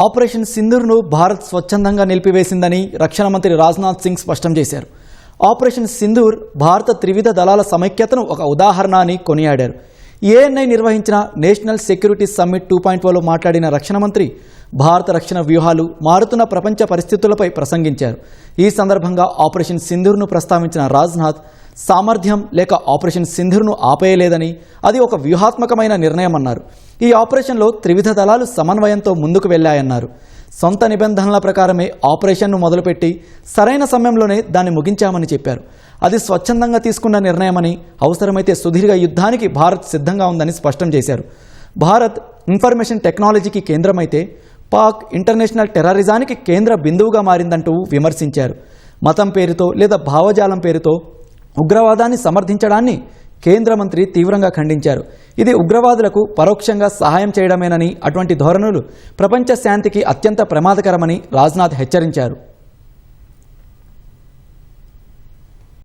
Operation సింధూర్ను Bharat స్వచ్ఛందంగా నిలిపివేసిందని రక్షణ మంత్రి రాజ్నాథ్ సింగ్ స్పష్టం చేశారు. ఆపరేషన్ సింధూర్ భారత త్రివిధ దళాల సమైక్యతను ఒక ఉదాహరణ అని కొనియాడారు. ఏఎన్ఐ నిర్వహించిన నేషనల్ సెక్యూరిటీ సమ్మిట్ 2.0లో మాట్లాడిన రక్షణ మంత్రి భారత రక్షణ వ్యూహాలు మారుతున్న ప్రపంచ పరిస్థితులపై ప్రసంగించారు. ఈ సందర్భంగా ఆపరేషన్ సింధూర్ను ప్రస్తావించిన రాజ్నాథ్ సామర్థ్యం లేక ఆపరేషన్ సింధూర్ను ఆపేయలేదని అది ఒక వ్యూహాత్మకమైన నిర్ణయం అన్నారు. ఈ ఆపరేషన్లో త్రివిధ దళాలు సమన్వయంతో ముందుకు వెళ్లాయన్నారు. సొంత నిబంధనల ప్రకారమే ఆపరేషన్ను మొదలుపెట్టి సరైన సమయంలోనే దాన్ని ముగించామని చెప్పారు. అది స్వచ్ఛందంగా తీసుకున్న నిర్ణయమని, అవసరమైతే సుదీర్ఘ యుద్ధానికి భారత్ సిద్ధంగా ఉందని స్పష్టం చేశారు. భారత్ ఇన్ఫర్మేషన్ టెక్నాలజీకి కేంద్రమైతే పాక్ ఇంటర్నేషనల్ టెర్రరిజానికి కేంద్ర బిందువుగా మారిందంటూ విమర్శించారు. మతం పేరుతో లేదా భావజాలం పేరుతో ఉగ్రవాదాన్ని సమర్థించడాన్ని కేంద్ర మంత్రి తీవ్రంగా ఖండించారు. ఇది ఉగ్రవాదులకు పరోక్షంగా సహాయం చేయడమేనని, అటువంటి ధోరణులు ప్రపంచ శాంతికి అత్యంత ప్రమాదకరమని రాజ్నాథ్ హెచ్చరించారు.